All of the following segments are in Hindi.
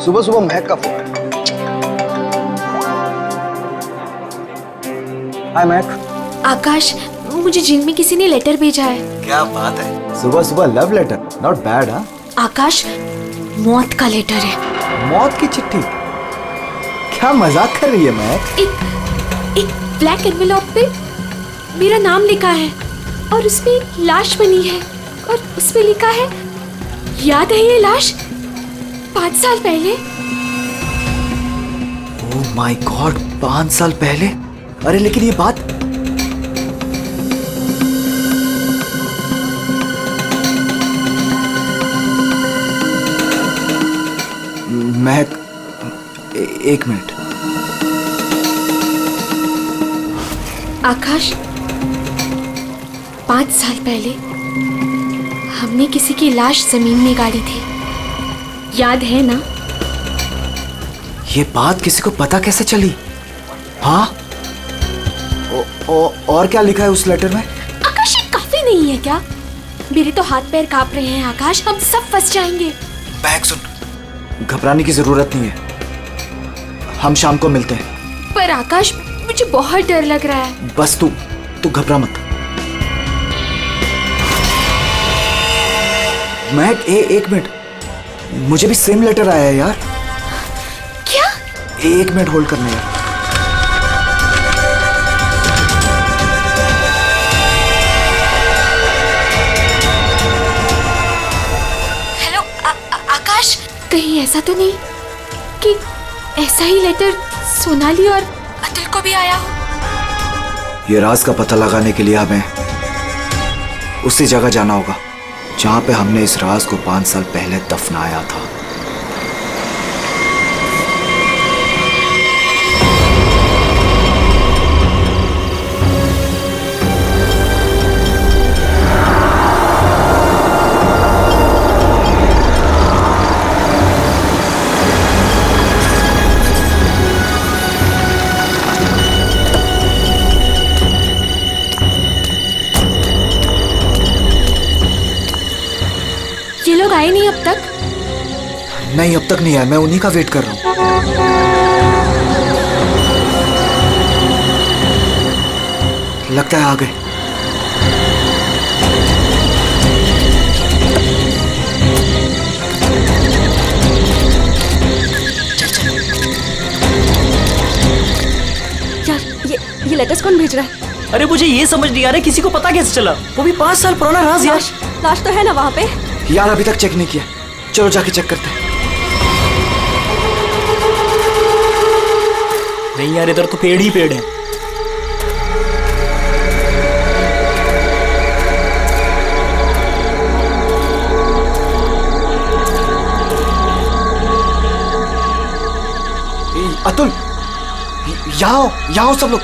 सुबह सुबह महक का फोन है। हाय महक। आकाश, मुझे जिम में किसी ने लेटर भेजा है। क्या बात है, सुबह सुबह लव लेटर, नॉट बैड। हाँ आकाश, मौत का लेटर है। मौत की चिट्ठी? क्या मजाक कर रही है महक? एक ब्लैक एनवेलप पे मेरा नाम लिखा है और उसमें एक लाश बनी है और उसमें लिखा है, याद है ये लाश 5 साल पहले? ओह माय गॉड, 5 साल पहले? अरे लेकिन ये बात महक, एक मिनट। आकाश, 5 साल पहले हमने किसी की लाश जमीन में गाड़ी थी, याद है ना? ये बात किसी को पता कैसे चली? हाँ, और क्या लिखा है उस लेटर में? आकाश, ये काफी नहीं है क्या? मेरे तो हाथ पैर कांप रहे हैं आकाश, हम सब फंस जाएंगे। महक सुन, घबराने की जरूरत नहीं है, हम शाम को मिलते हैं। पर आकाश, मुझे बहुत डर लग रहा है। बस तू घबरा मत। महक, एक मिनट, मुझे भी सेम लेटर आया है यार। क्या? एक मिनट होल्ड करना यार। हेलो आकाश, कहीं ऐसा तो नहीं कि ऐसा ही लेटर सोनाली और अतुल को भी आया हो? ये राज का पता लगाने के लिए हमें उसी जगह जाना होगा जहां पे हमने इस राज को 5 साल पहले दफनाया था। ये लोग आए नहीं अब तक? नहीं, अब तक नहीं आया, मैं उन्हीं का वेट कर रहा हूं। लगता है आ गए। यार, ये लेटर्स कौन भेज रहा है? अरे मुझे ये समझ नहीं आ रहा किसी को पता कैसे चला, वो भी 5 साल पुराना राज यार। लाश तो है ना वहाँ पे? यार अभी तक चेक नहीं किया, चलो जाके चेक करते हैं। नहीं यार, इधर तो पेड़ ही पेड़ है। अतुल, यहाँ आओ सब लोग।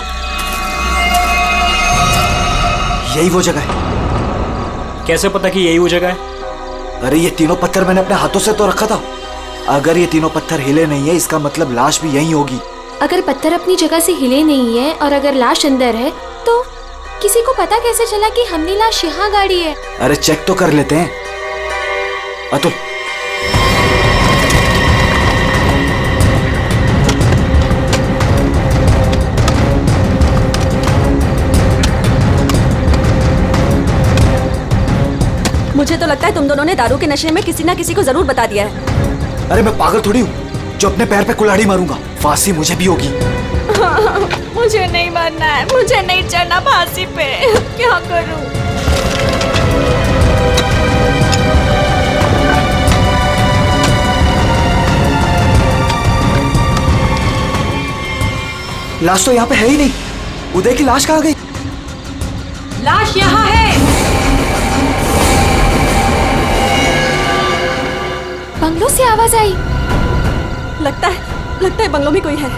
यही वो जगह है। कैसे पता कि यही वो जगह है? अरे ये तीनों पत्थर मैंने अपने हाथों से तो रखा था। अगर ये तीनों पत्थर हिले नहीं है, इसका मतलब लाश भी यहीं होगी। अगर पत्थर अपनी जगह से हिले नहीं है और अगर लाश अंदर है, तो किसी को पता कैसे चला कि हमने लाश यहाँ गाड़ी है? अरे चेक तो कर लेते हैं। अतुल, मुझे तो लगता है तुम दोनों ने दारू के नशे में किसी ना किसी को जरूर बता दिया है। अरे मैं पागल थोड़ी हूँ जो अपने पैर पे कुल्हाड़ी मारूंगा। फांसी मुझे भी होगी। मुझे नहीं मरना है, मुझे नहीं चढ़ना फांसी पे। क्या करूं? लाश तो यहाँ पे है ही नहीं। उदय की लाश कहाँ गई? लाश यहाँ है। बंगलों से आवाज आई। लगता है बंगलों में कोई है।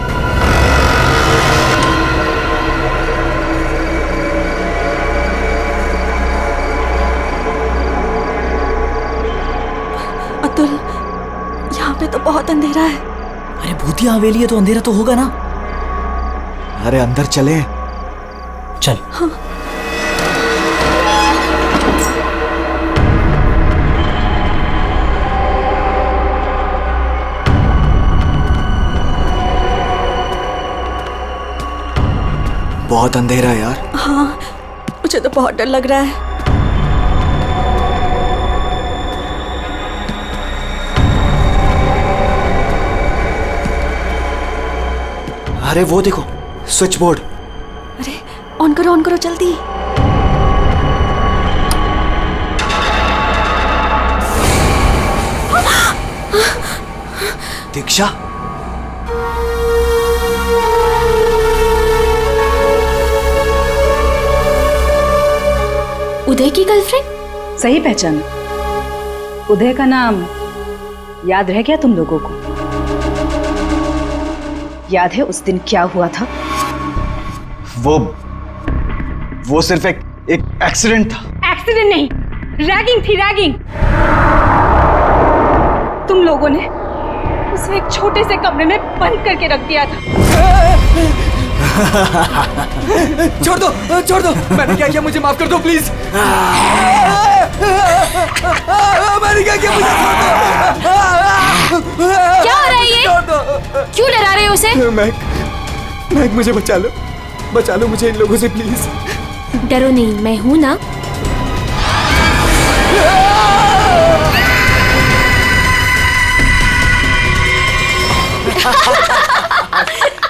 अतुल, यहाँ पे तो बहुत अंधेरा है। अरे भूतिया हवेली है तो अंधेरा तो होगा ना। अरे अंदर चले। चल। हाँ। बहुत अंधेरा है यार। हाँ, मुझे तो बहुत डर लग रहा है। अरे वो देखो, स्विच बोर्ड। अरे ऑन करो जल्दी। दीक्षा, उदय की गर्लफ्रेंड? सही पहचान। उदय का नाम याद रह गया तुम लोगों को? याद है उस दिन क्या हुआ था? वो सिर्फ एक एक्सीडेंट था। एक्सीडेंट नहीं, रैगिंग थी, रैगिंग। तुम लोगों ने उसे एक छोटे से कमरे में बंद करके रख दिया था। छोड़ दो, मैंने क्या किया, मुझे माफ कर दो प्लीज। मैंने क्या किया, मुझे छोड़ दो। क्या हो रहा है ये? छोड़ दो। क्यों डरा रहे हो उसे? मैक मुझे बचा लो मुझे इन लोगों से प्लीज। डरो नहीं, मैं हूं ना।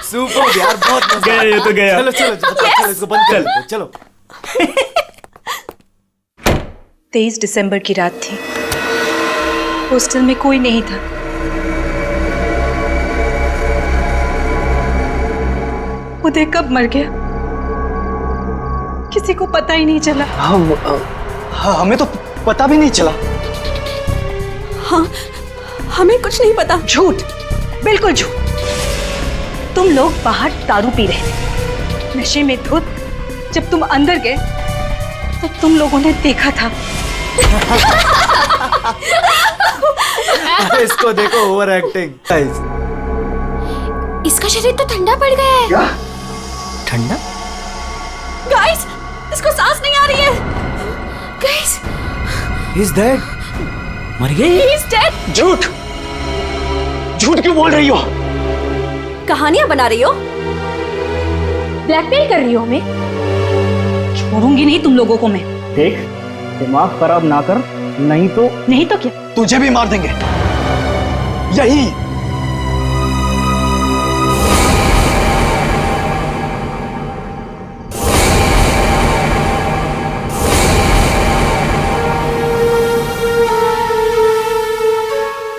सुपर यार, बहुत मजा गया ये तो गया। चलो इसको बंद कर दो, चलो। 23 दिसंबर की रात थी। हॉस्टल में कोई नहीं था। उदय कब मर गया किसी को पता ही नहीं चला। हमें तो पता भी नहीं चला। हाँ, हमें कुछ नहीं पता। झूठ, बिल्कुल झूठ। तुम लोग बाहर दारू पी रहे थे, नशे में धुत। जब तुम अंदर गए तो तुम लोगों ने देखा था। इसको देखो, ओवर एक्टिंग। इसका शरीर तो ठंडा पड़ गया है। क्या? ठंडा? गाइस, इसको सांस नहीं आ रही है। Guys, He's dead. मर गई? He's dead। झूठ क्यों बोल रही हो? कहानियां बना रही हो? ब्लैकमेल कर रही हो हमें? छोड़ूंगी नहीं तुम लोगों को मैं। देख, दिमाग खराब ना कर, नहीं तो क्या? तुझे भी मार देंगे, यही।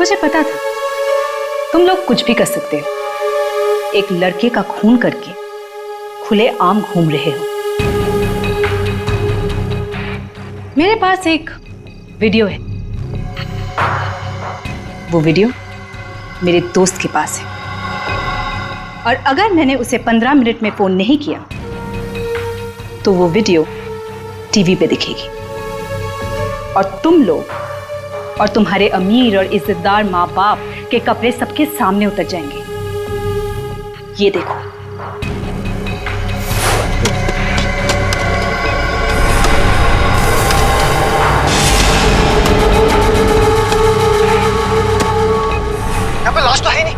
मुझे पता था तुम लोग कुछ भी कर सकते हो। एक लड़के का खून करके खुले आम घूम रहे हो। मेरे पास एक वीडियो है। वो वीडियो मेरे दोस्त के पास है, और अगर मैंने उसे 15 मिनट में फोन नहीं किया तो वो वीडियो टीवी पे दिखेगी, और तुम लोग और तुम्हारे अमीर और इज्जतदार माँ बाप के कपड़े सबके सामने उतर जाएंगे। ये देखो। यहाँ पे लाश तो है नहीं।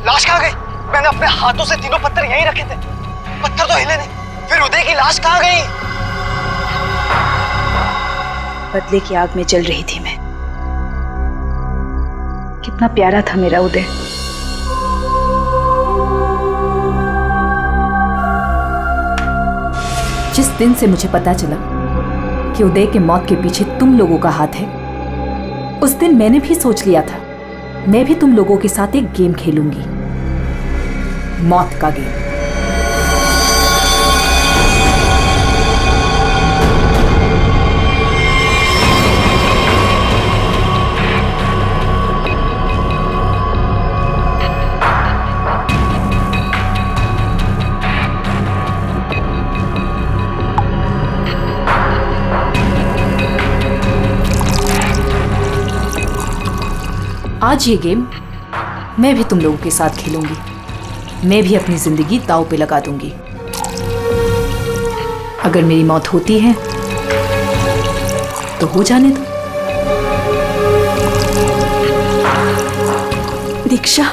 लाश कहाँ गई? मैंने अपने हाथों से तीनों पत्थर यहीं रखे थे, पत्थर तो हिले नहीं। फिर उदय की लाश कहाँ गई? बदले की आग में जल रही थी मैं। कितना प्यारा था मेरा उदय। जिस दिन से मुझे पता चला कि उदय के मौत के पीछे तुम लोगों का हाथ है, उस दिन मैंने भी सोच लिया था मैं भी तुम लोगों के साथ एक गेम खेलूंगी, मौत का गेम। आज ये गेम मैं भी तुम लोगों के साथ खेलूंगी। मैं भी अपनी जिंदगी दांव पे लगा दूंगी। अगर मेरी मौत होती है तो हो जाने दो। दीक्षा,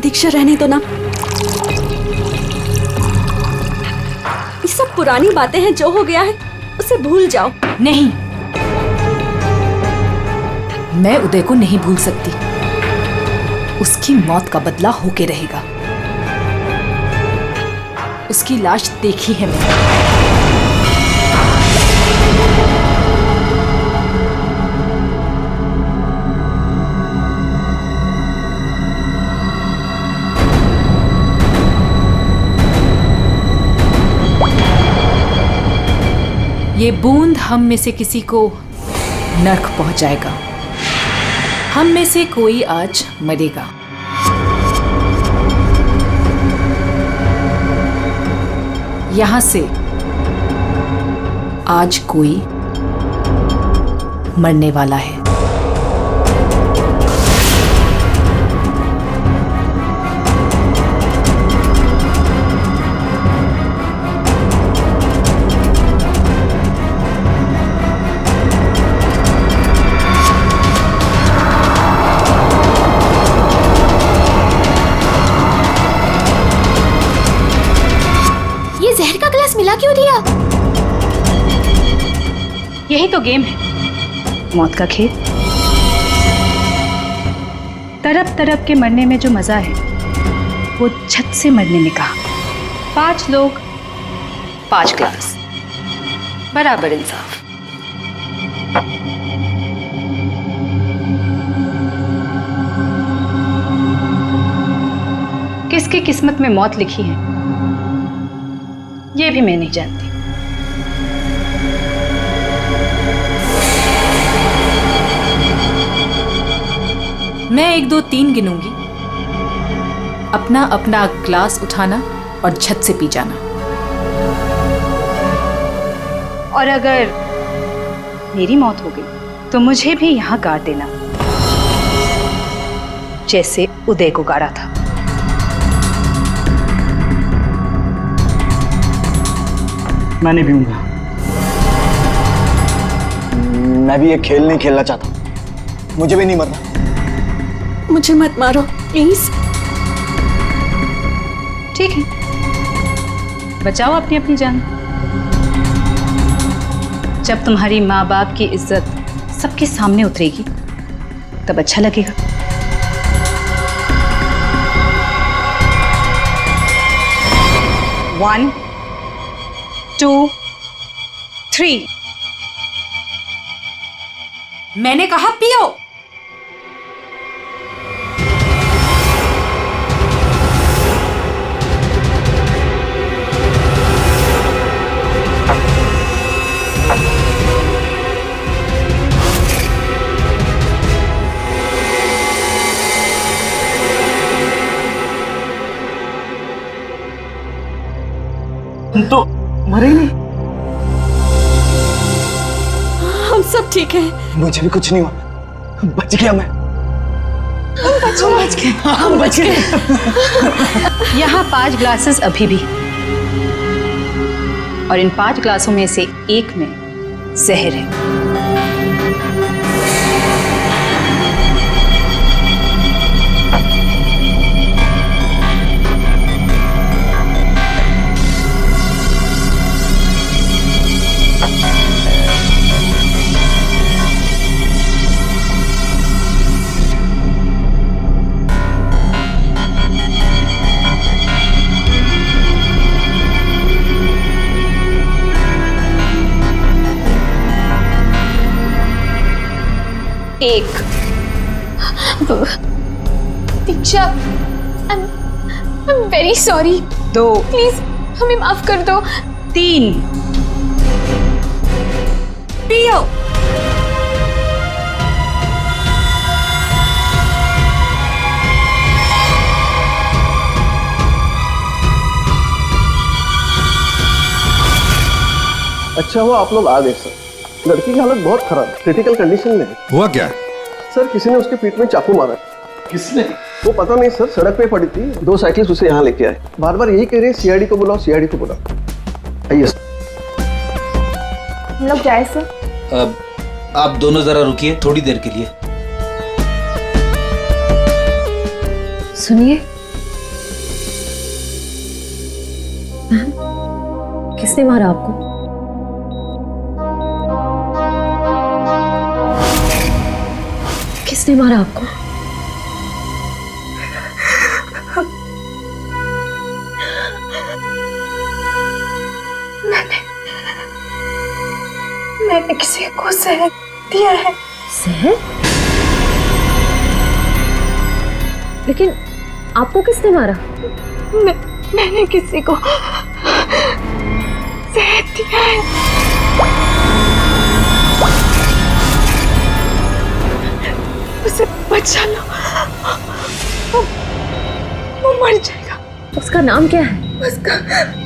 दीक्षा रहने दो ना। सब पुरानी बातें हैं, जो हो गया है उसे भूल जाओ। नहीं, मैं उदय को नहीं भूल सकती। उसकी मौत का बदला होके रहेगा। उसकी लाश देखी है मैंने। ये बूंद हम में से किसी को नर्क पहुंचाएगा। हम में से कोई आज मरेगा। यहां से आज कोई मरने वाला है। जहर का ग्लास मिला क्यों दिया? यही तो गेम है, मौत का खेल। तरफ तरफ के मरने में जो मजा है वो छत से मरने में कहा। 5 लोग 5 ग्लास, बराबर इंसाफ। किसकी किस्मत में मौत लिखी है ये भी मैं नहीं जानती। मैं 1 2 3 गिनूंगी। अपना अपना ग्लास उठाना और छत से पी जाना। और अगर मेरी मौत हो गई तो मुझे भी यहां गाड़ देना, जैसे उदय को गाड़ा था। मैं नहीं पीऊंगा। मैं भी ये खेल नहीं खेलना चाहता। मुझे भी नहीं मरना। मुझे मत मारो प्लीज। ठीक है, बचाओ अपनी अपनी जान। जब तुम्हारी माँ बाप की इज्जत सबके सामने उतरेगी तब अच्छा लगेगा। One, 2, 3। मैंने कहा पियो। तुम तो मरे ही नहीं। हम सब ठीक है। मुझे भी कुछ नहीं हुआ। बच गया मैं। हम बच गए। यहाँ 5 ग्लासेस अभी भी, और इन 5 ग्लासों में से एक में जहर है। एक। दीक्षा, I'm very sorry। 2, प्लीज हमें माफ कर दो। 3। पियो। अच्छा हुआ आप लोग आ गए सर। लड़की की हालत बहुत खराब, क्रिटिकल कंडीशन में है। हुआ क्या? सर किसी ने उसके पीठ में चाकू मारा। किसने? वो पता नहीं सर, सड़क पे पड़ी थी। 2 साइकिल्स उसे यहाँ लेके आए। बार बार यही कह रहे सीआईडी को बुलाओ, सीआईडी को बुलाओ। आइए सर। हम लोग जाए सर? अब आप दोनों जरा रुकिए थोड़ी देर के लिए। सुनिए, किसने मारा आपको? किसने मारा आपको? मैंने किसी को जहर दिया है। जहर? लेकिन आपको किसने मारा? मैंने किसी को जहर दिया है। उसे बचा लो, वो मर जाएगा। उसका नाम क्या है? उसका नाम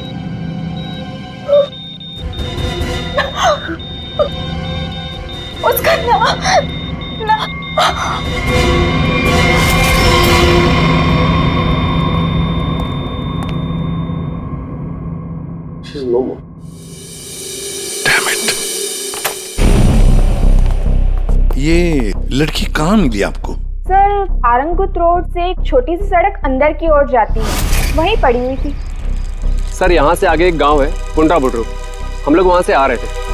She's no more. ये लड़की कहाँ मिली आपको? सर, आरंगुत रोड से एक छोटी सी सड़क अंदर की ओर जाती है, वहीं पड़ी हुई थी। सर यहाँ से आगे एक गांव है पुंडा बुड्रू, हम लोग वहां से आ रहे थे।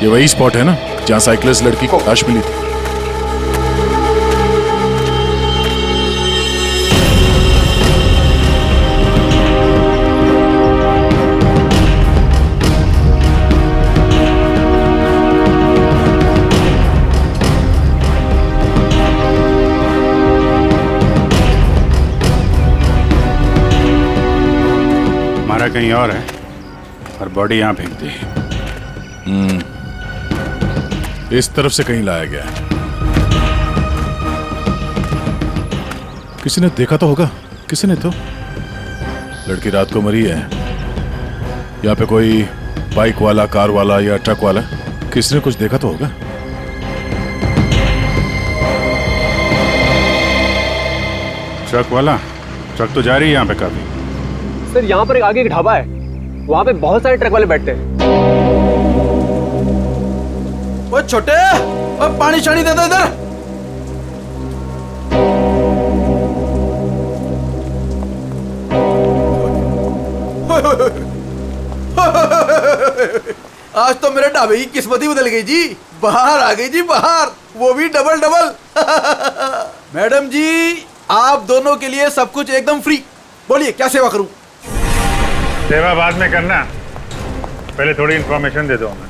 ये वही स्पॉट है ना जहाँ साइकिलिस्ट लड़की को लाश मिली थी? हमारा कहीं और है और बॉडी यहाँ फेंक दी। इस तरफ से कहीं लाया गया है। किसी ने देखा तो होगा। किसी ने तो। लड़की रात को मरी है। यहाँ पे कोई बाइक वाला, कार वाला या ट्रक वाला, किसी ने कुछ देखा तो होगा। ट्रक वाला? ट्रक तो जा रही है यहाँ पे काफी। सर यहाँ पर एक आगे एक ढाबा है, वहाँ पे बहुत सारे ट्रक वाले बैठते हैं। वो छोटे, वो पानी शानी दे दो इधर। आज तो मेरे ढाबे की किस्मत ही बदल गई जी। बाहर आ गई जी, बाहर, वो भी डबल डबल। मैडम जी, आप दोनों के लिए सब कुछ एकदम फ्री। बोलिए क्या सेवा करूं? सेवा बाद में करना, पहले थोड़ी इंफॉर्मेशन दे दो हमें।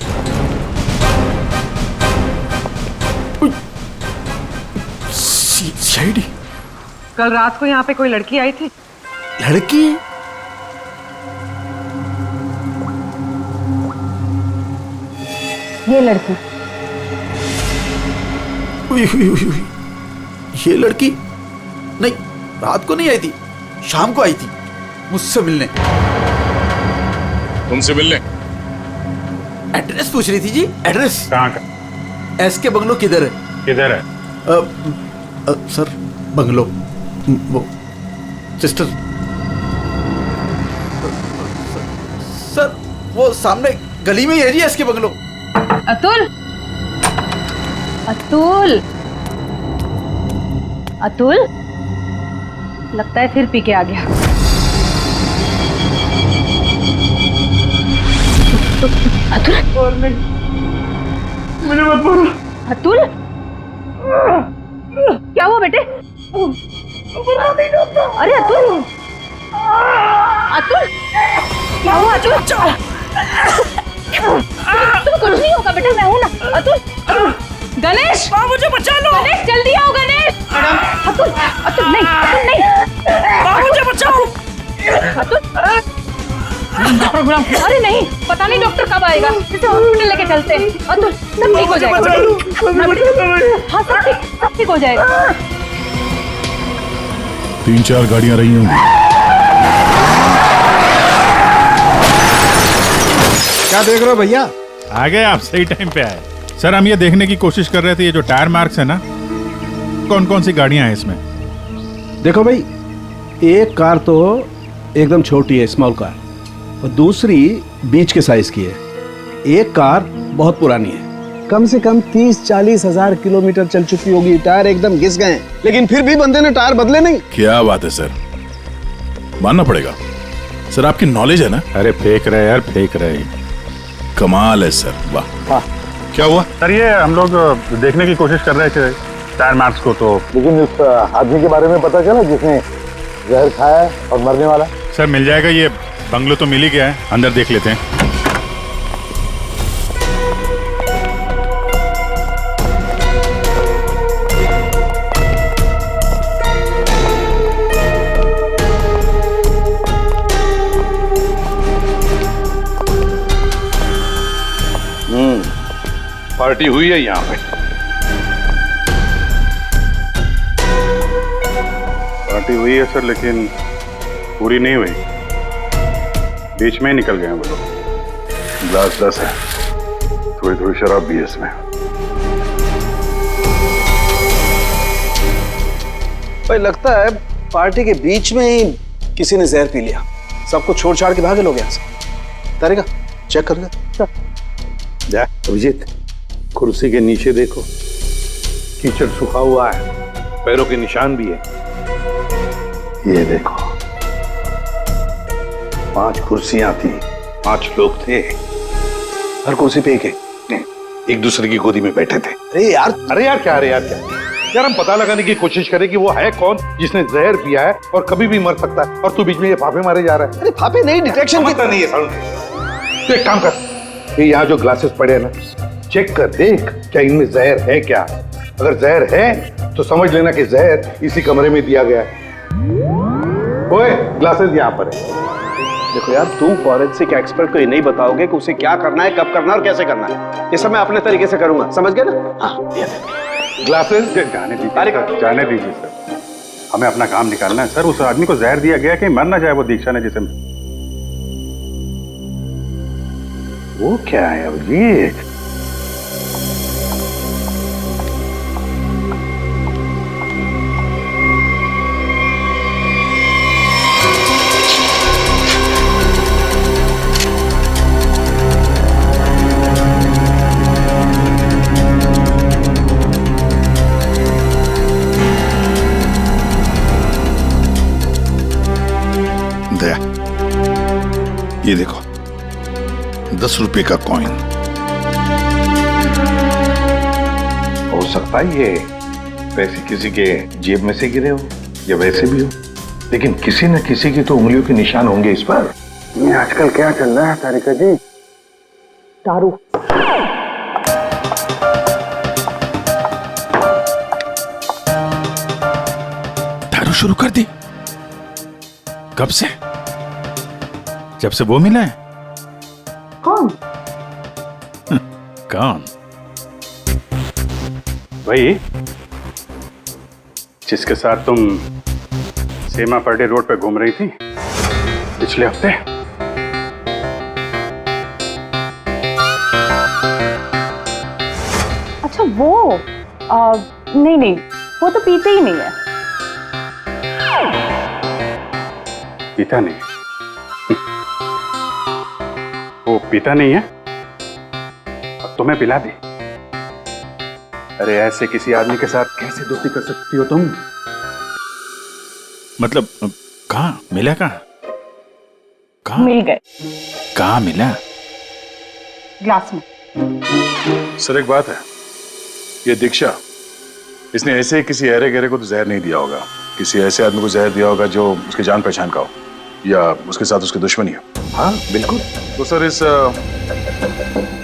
सीआईडी? कल रात को यहाँ पे कोई लड़की आई थी। लड़की? ये लड़की। ये लड़की? नहीं, रात को नहीं आई थी, शाम को आई थी मुझसे मिलने। तुमसे मिलने? एड्रेस पूछ रही थी जी। एड्रेस कहाँ का? एसके बंगलो किधर है? किधर है? सर बंगलो, वो सिस्टर, सर वो सामने गली में ही है जी एसके बंगलो। अतुल, अतुल, अतुल, लगता है फिर पी के आ गया। अतुल, मुझे मत मारो। अतुल, क्या हुआ बेटे? अरे अतुल, अतुल, क्या हुआ अतुल? तुम्हें कुछ नहीं होगा बेटा, मैं हूं ना। अतुल, गणेश, मुझे बचा लो। गणेश, जल्दी आओ गणेश। अतुल, अतुल नहीं, अतुल नहीं, मुझे बचाओ। अतुल, अरे नहीं, पता नहीं डॉक्टर कब आएगा, इसे हॉस्पिटल लेके चलते हैं। अतुल, सब ठीक हो जाएगा। हाँ सब ठीक हो जाएगा। 3-4 गाड़ियां रही होंगी। क्या देख रहे हो भैया? आ गए आप, सही टाइम पे आए। सर हम ये देखने की कोशिश कर रहे थे, ये जो टायर मार्क्स है ना, कौन कौन सी गाड़ियां हैं इसमें? देखो भाई, एक कार तो एकदम छोटी है, स्मॉल कार, और दूसरी बीच के साइज की है। एक कार बहुत पुरानी है, कम से कम 30-40 हजार किलोमीटर चल चुकी होगी, टायर एकदम घिस गए, लेकिन फिर भी बंदे ने टायर बदले नहीं। क्या बात है सर, मानना पड़ेगा। सर आपकी नॉलेज है ना? अरे फेंक रहे यार, फेंक रहे। कमाल है सर, वाह। क्या हुआ सर? ये हम लोग देखने की कोशिश कर रहे थे टायर मार्क्स को, तो लेकिन उस आदमी के बारे में पता चला जिसने जहर खाया है और मरने वाला? सर मिल जाएगा, ये बंगलो तो मिल ही गया है, अंदर देख लेते हैं। पार्टी हुई है यहाँ पे। पार्टी हुई है सर, लेकिन पूरी नहीं हुई, बीच में ही निकल गए हैं वो लोग। ग्लास 10 है, थोड़ी थोड़ी शराब भी है इसमें। भाई लगता है पार्टी के बीच में ही किसी ने जहर पी लिया, सबको छोड़ छाड़ के भागे लोग यहाँ से। तारिका चेक कर ले। जा अभिजीत, कुर्सी के नीचे देखो, कीचड़ सूखा हुआ है, पैरों के निशान भी है। ये देखो, 5 कुर्सियां थी, 5 लोग थे, हर कुर्सी पे एक दूसरे की गोदी में बैठे थे। अरे यार क्या यार, हम पता लगाने की कोशिश करें कि वो है कौन जिसने जहर पिया है और कभी भी मर सकता है, और तू बीच में ये फाफे मारे जा रहा है। अरे फाफे नहीं, डिटेक्शन की नहीं है। तो एक काम कर, ये यहाँ जो ग्लासेस पड़े हैं ना, चेक कर देख क्या इनमें जहर है क्या। अगर जहर है तो समझ लेना कि जहर इसी कमरे में दिया गया है। ओए, ग्लासेस यहाँ पर है। देखो यार, तुम फॉरेंसिक एक्सपर्ट को ये नहीं बताओगे कि उसे क्या करना है, कब करना है और कैसे करना है। ये सब मैं अपने तरीके से करूंगा, समझ गए ना? हाँ, ग्लासेस जाने दीजिए, जाने दीजिए सर, हमें अपना काम निकालना है। सर उस आदमी को जहर दिया गया कि मर ना जाए वो दीक्षा ने जिसे। वो क्या है अभिजीत? दया, ये देखो 10 रुपए का कॉइन। हो सकता है ये पैसे किसी के जेब में से गिरे हो या वैसे भी हो, लेकिन किसी न किसी की तो उंगलियों के निशान होंगे इस पर। ये आजकल क्या चल रहा है तारिका जी? दारू। दारू शुरू कर दी? कब से? जब से वो मिला है? कौन? कौन? वही जिसके साथ तुम सीमा पर्डे रोड पे घूम रही थी पिछले हफ्ते। अच्छा वो नहीं वो तो पीते ही नहीं है। पीता नहीं? वो पीता नहीं है, अब तुम्हें पिला दे। अरे ऐसे किसी आदमी के साथ कैसे दोस्ती कर सकती हो तुम? मतलब कहाँ मिला? कहाँ मिल गए? कहाँ मिला? ग्लास में। सर एक बात है, ये दीक्षा, इसने ऐसे किसी अहरे गहरे को तो जहर नहीं दिया होगा, किसी ऐसे आदमी को जहर दिया होगा जो उसके जान पहचान का हो या उसके साथ उसकी दुश्मनी हो। हाँ बिल्कुल। तो सर इस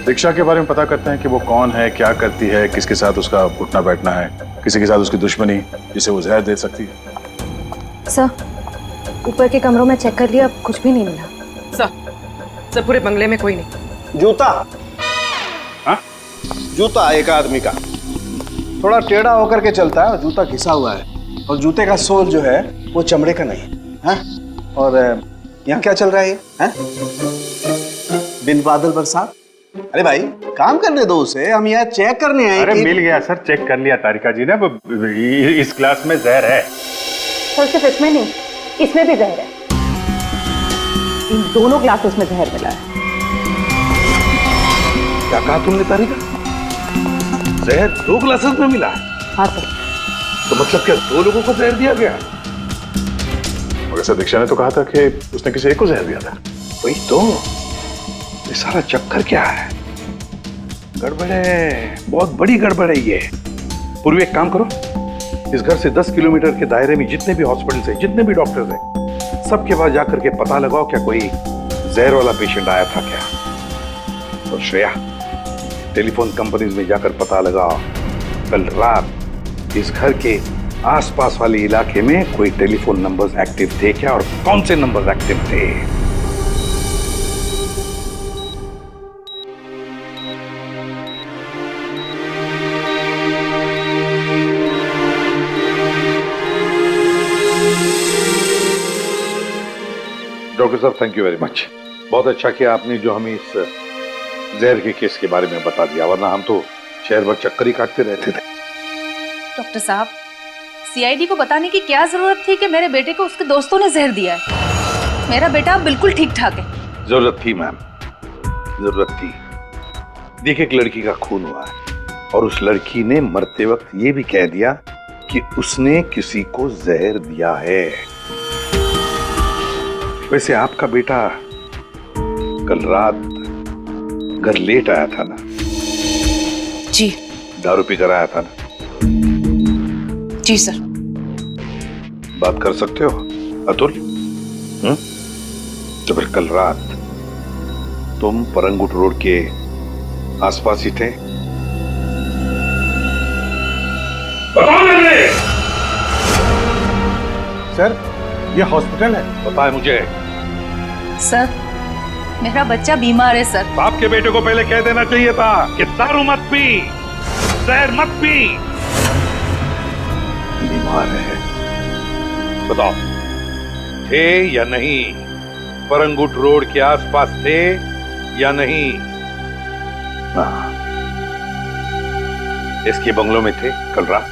दीक्षा के बारे में पता करते हैं कि वो कौन है, क्या करती है, किसके साथ उसका उठना बैठना है, किसी के साथ उसकी दुश्मनी जिसे वो जहर दे सकती है। सर ऊपर के कमरों में चेक कर लिया, कुछ भी नहीं मिला। सर पूरे बंगले में कोई नहीं। जूता? हाँ? जूता एक आदमी का थोड़ा टेढ़ा होकर के चलता है और जूता घिसा हुआ है, और जूते का सोल जो है वो चमड़े का नहीं है। और यहाँ क्या चल रहा है? बिन बादल बरसात। अरे भाई काम करने दो उसे, हम यहाँ चेक करने आए। अरे मिल गया सर, चेक कर लिया तारिका जी ने, इस ग्लास में जहर है। सर सिर्फ इसमें नहीं, इसमें भी जहर है। इन दोनों ग्लासेस में जहर मिला है। क्या कहा तुमने तारिका? जहर 2 ग्लासेस में मिला? हाँ सर। तो मतलब क्या 2 लोगों को जहर दिया गया? मगर सदीक्षा ने तो कहा था कि उसने किसी एक को जहर दिया था। वही तो, ये सारा चक्कर क्या है? गड़बड़ है, बहुत बड़ी गड़बड़ है ये। पूर्वी एक काम करो, इस घर से 10 किलोमीटर के दायरे में जितने भी हॉस्पिटल्स हैं, जितने भी डॉक्टर्स हैं, सबके पास जाकर के पता लगाओ क्या कोई जहर वाला पेशेंट आया था क्या। और श्रेया, टेलीफोन कंपनीज में जाकर पता लगाओ कल रात इस घर के आसपास वाले इलाके में कोई टेलीफोन नंबर्स एक्टिव थे क्या और कौन से नंबर्स एक्टिव थे। डॉक्टर साहब, थैंक यू वेरी मच। बहुत अच्छा किया आपने जो हमें इस जहर के केस के बारे में बता दिया, वरना हम तो शहर भर चक्कर ही काटते रहते थे। डॉक्टर साहब, सीआईडी को बताने की क्या जरूरत थी कि मेरे बेटे को उसके दोस्तों ने जहर दिया है? मेरा बेटा बिल्कुल ठीक ठाक है। जरूरत थी मैम, जरूरत थी। देखिए, एक लड़की का खून हुआ है और उस लड़की ने मरते वक्त ये भी कह दिया कि उसने किसी को जहर दिया है। वैसे आपका बेटा कल रात घर लेट आया था ना? जी। दारू पी कर आया था ना? जी सर। बात कर सकते हो अतुल? तो फिर कल रात तुम परंगुट रोड के आसपास ही थे? सर, ये हॉस्पिटल है। पता है मुझे। सर, मेरा बच्चा बीमार है सर। बाप के बेटे को पहले कह देना चाहिए था कि दारू मत पी, जहर मत पी। बीमार है, बताओ थे या नहीं? परंगुट रोड के आसपास थे या नहीं? हाँ, इसके बंगलों में थे कल रात।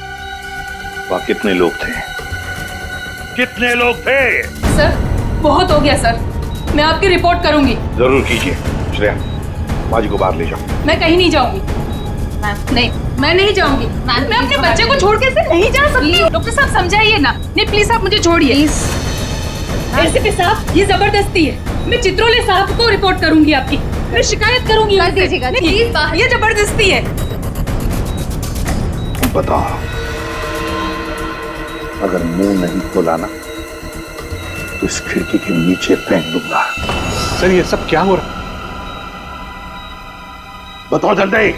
वहां कितने लोग थे? कितने लोग थे? सर, बहुत हो गया सर, मैं आपकी रिपोर्ट करूंगी। जरूर कीजिए। श्रेया, माजी को बाहर ले जाओ। मैं कहीं नहीं जाऊंगी। नहीं, मैं नहीं जाऊंगी। मैं अपने बच्चे को छोड़ के ऐसे नहीं जा सकती। डॉक्टर साहब समझाइए ना। नहीं प्लीज आप मुझे छोड़िए। एसीपी साहब, ये जबरदस्ती है। मैं चित्रोले साहब को रिपोर्ट करूंगी आपकी। मैं शिकायत करूंगी। कर दीजिएगा प्लीज। ये जबरदस्ती है। बताओ, अगर मुंह नहीं खोला ना तो इस खिड़की के नीचे फेंक दूंगा। सर, ये सब क्या हो रहा? बताओ जल्दी।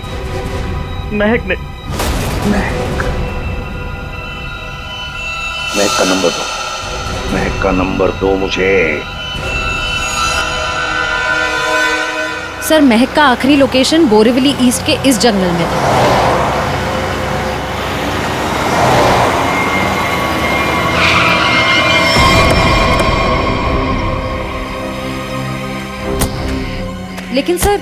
महक ने। महक का नंबर दो। महक का नंबर दो मुझे। सर, महक का आखिरी लोकेशन बोरीवली ईस्ट के इस जंगल में था। लेकिन सर,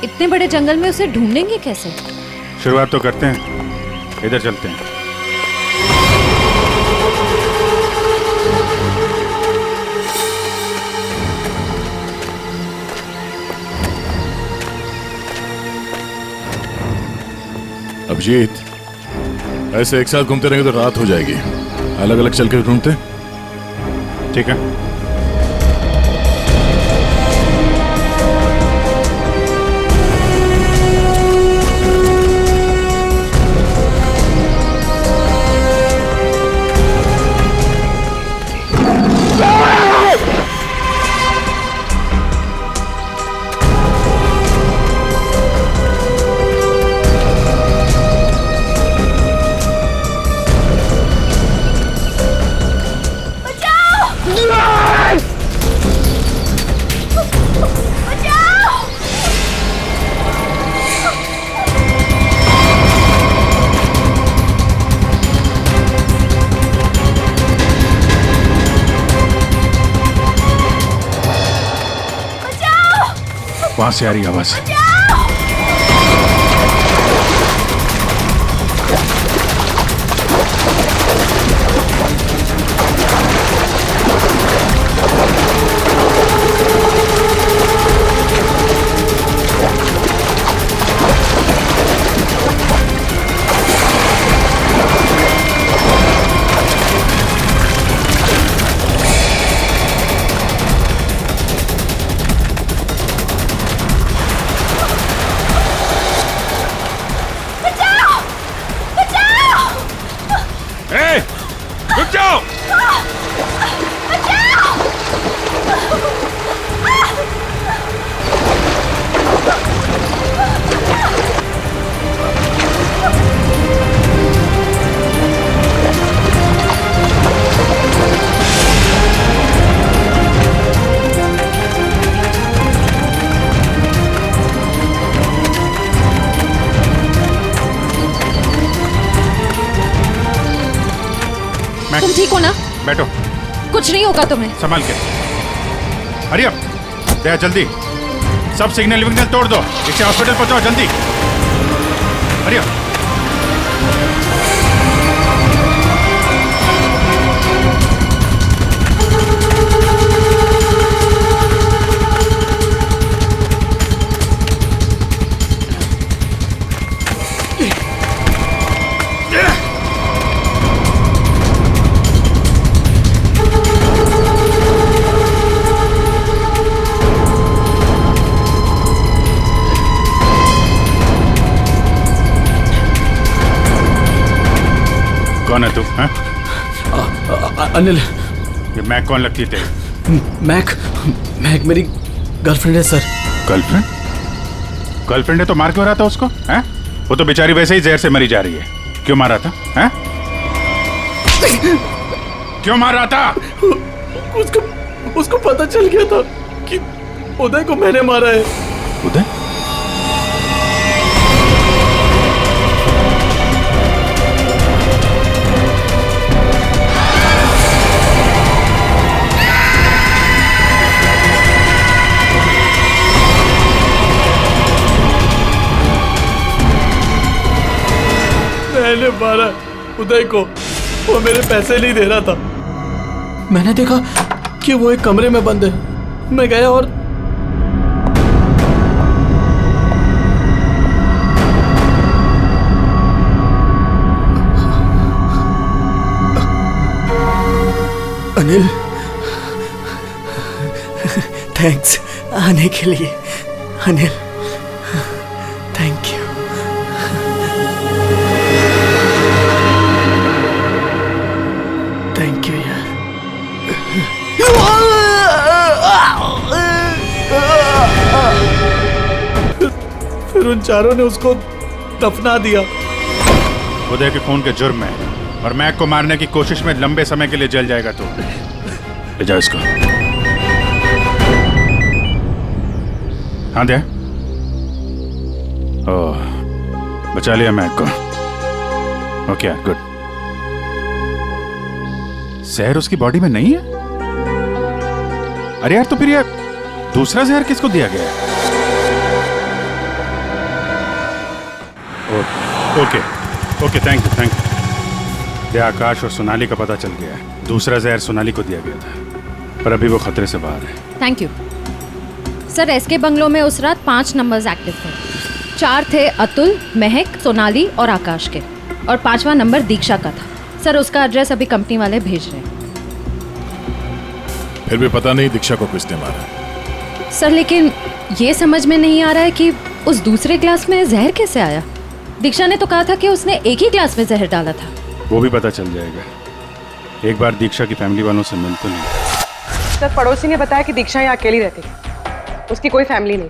इतने बड़े जंगल में उसे ढूंढेंगे कैसे? शुरुआत तो करते हैं, इधर चलते हैं। अभिजीत, ऐसे एक साथ घूमते रहेंगे तो रात हो जाएगी। अलग अलग चल के ढूंढते, ठीक है? वहां से आ रही आवाज। ठीक हो ना? बैठो, कुछ नहीं होगा तुम्हें। संभाल के। हरी अप, दया जल्दी, सब सिग्नल विग्नल तोड़ दो, इसे हॉस्पिटल पहुंचाओ जल्दी। Hurry up. कौन है तू? अनिल। ये मैक कौन लगती है तेरी? मैक मेरी गर्लफ्रेंड है सर। गर्लफ्रेंड? गर्लफ्रेंड है तो मार क्यों रहा था उसको? हैं? वो तो बेचारी वैसे ही जहर से मरी जा रही है। क्यों मार रहा था? हैं? क्यों मार रहा था? उसको पता चल गया था कि उदय को मैंने मारा है। उदय? मैंने मारा उदय को, वो मेरे पैसे नहीं दे रहा था। मैंने देखा कि वो एक कमरे में बंद है। मैं गया और अनिल, थैंक्स आने के लिए। Anil, thank you. Thank you यार। फिर उन चारों ने उसको दफना दिया। उदय के खून के जुर्म में और मैक को मारने की कोशिश में लंबे समय के लिए जल जाएगा तू। ले जाओ इसको। हाँ दे। ओह, बचा लिया मैक को। Okay, good. जहर उसकी बॉडी में नहीं है? अरे यार, तो फिर यार दूसरा जहर किसको दिया गया है? Okay okay, thank you. ये आकाश और सोनाली का पता चल गया है। दूसरा जहर सोनाली को दिया गया था, पर अभी वो खतरे से बाहर है। Thank you sir. S K bungalow में उस रात 5 नंबर्स एक्टिव थे। 4 थे अतुल, महक, सोनाली और आकाश के, और 5वां नंबर दीक्षा का था। सर, उसका एड्रेस अभी कंपनी वाले भेज रहे हैं। फिर भी पता नहीं दीक्षा को किसने मारा। सर, लेकिन ये समझ में नहीं आ रहा है कि उस दूसरे ग्लास में जहर कैसे आया। दीक्षा ने तो कहा था कि उसने एक ही ग्लास में जहर डाला था। वो भी पता चल जाएगा। एक बार दीक्षा की फैमिली वालों से मिल तो नहीं। सर, पड़ोसी ने बताया कि दीक्षा यहाँ अकेली रहती है, उसकी कोई फैमिली नहीं।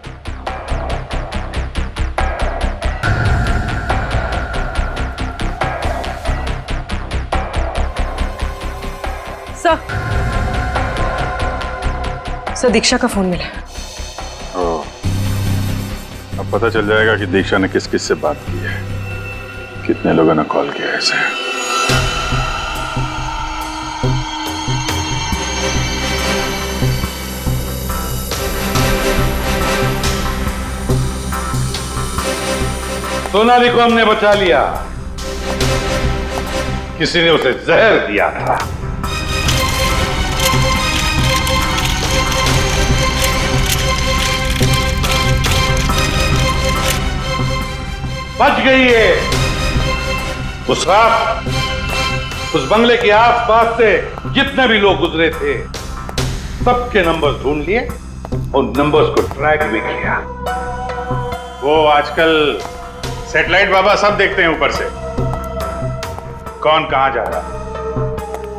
सर, दीक्षा का फोन मिला। अब पता चल जाएगा कि दीक्षा ने किस किस से बात की है, कितने लोगों ने कॉल किया है इसे। सोनाली को हमने बचा लिया। किसी ने उसे जहर दिया था। बच गई है। उस रात उस बंगले के आसपास से जितने भी लोग गुजरे थे, सबके नंबर्स ढूंढ लिए और नंबर्स को ट्रैक भी किया। वो आजकल सैटेलाइट बाबा सब देखते हैं ऊपर से, कौन कहां जा रहा।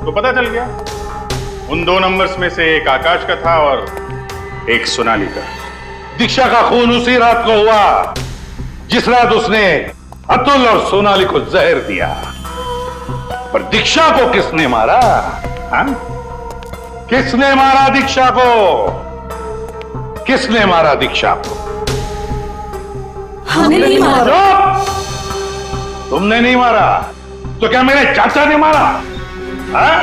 तो पता चल गया उन 2 नंबर्स में से एक आकाश का था और एक सोनाली का। दीक्षा का खून उसी रात को हुआ जिस रात उसने अतुल और सोनाली को जहर दिया। पर दीक्षा को किसने मारा? हाँ? किसने मारा दीक्षा को? किसने मारा दीक्षा को? हमने नहीं मारा। तुमने नहीं मारा तो क्या मेरे चाचा ने मारा? हाँ?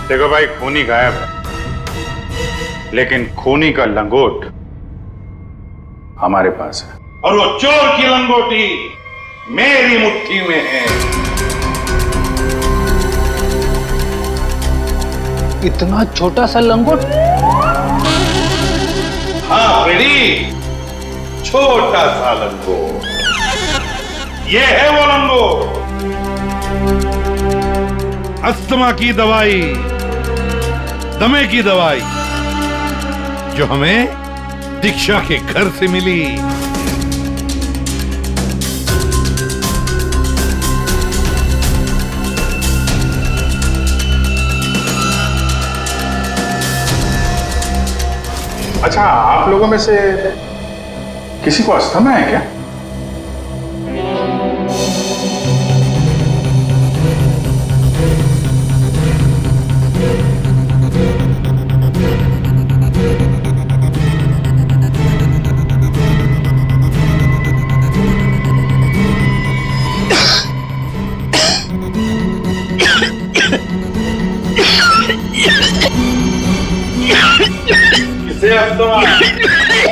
देखो भाई, खूनी गायब है, लेकिन खूनी का लंगोट हमारे पास है, और वो चोर की लंगोटी मेरी मुट्ठी में है। इतना छोटा सा लंगोट? हाँ फ्रेडी, छोटा सा लंगोट। ये है वो लंगोट, अस्थमा की दवाई, दमे की दवाई, जो हमें दीक्षा के घर से मिली। अच्छा, आप लोगों में से किसी को अस्थमा है क्या?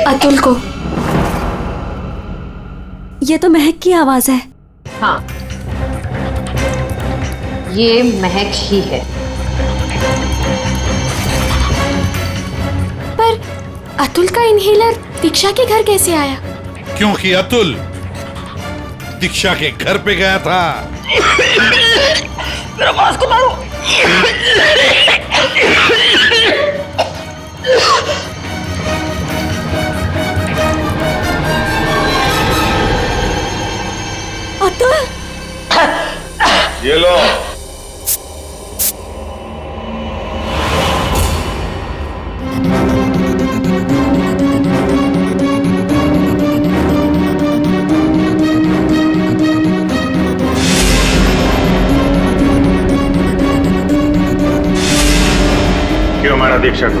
अतुल को। ये तो महक की आवाज है। हाँ, ये महक ही है। पर अतुल का इनहेलर दीक्षा के घर कैसे आया? क्योंकि अतुल दीक्षा के घर पे गया था। मेरा मास्क को मारो। अतुल, ये लो। क्यों मारा दीक्षा को?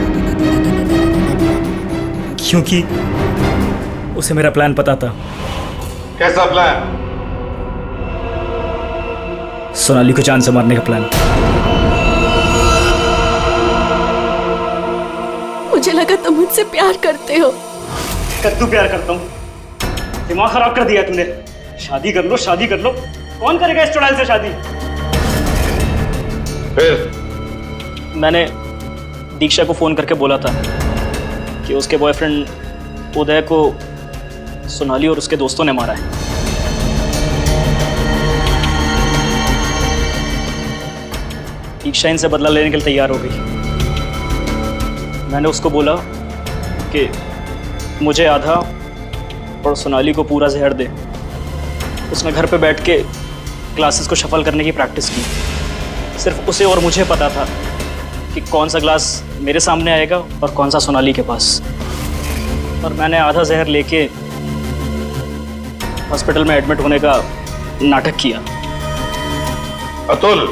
क्योंकि उसे मेरा प्लान पता था। कैसा प्लान? सोनाली को जान से मारने का प्लान। मुझे लगा तुम मुझसे प्यार करते हो। कद्दू प्यार करता हूँ। दिमाग खराब कर दिया तूने। शादी कर लो, शादी कर लो। कौन करेगा इस चुड़ैल से शादी? फिर मैंने दीक्षा को फोन करके बोला था कि उसके बॉयफ्रेंड उदय को सोनाली और उसके दोस्तों ने मारा है। दीक्षा इनसे बदला लेने के लिए तैयार हो गई। मैंने उसको बोला कि मुझे आधा और सोनाली को पूरा जहर दे। उसने घर पे बैठ के ग्लासेस को शफल करने की प्रैक्टिस की। सिर्फ उसे और मुझे पता था कि कौन सा ग्लास मेरे सामने आएगा और कौन सा सोनाली के पास। और मैंने आधा जहर लेके हॉस्पिटल में एडमिट होने का नाटक किया। अतुल,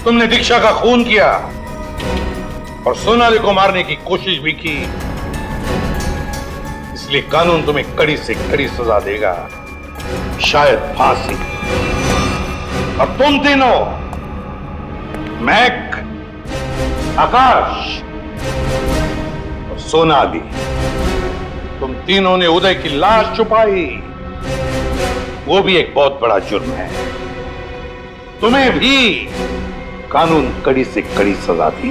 तुमने दीक्षा का खून किया और सोनाली को मारने की कोशिश भी की, इसलिए कानून तुम्हें कड़ी से कड़ी सजा देगा, शायद फांसी। और तुम तीनों, महक, आकाश और सोनाली, तुम तीनों ने उदय की लाश छुपाई। वो भी एक बहुत बड़ा जुर्म है। तुम्हें भी कानून कड़ी से कड़ी सजा दी।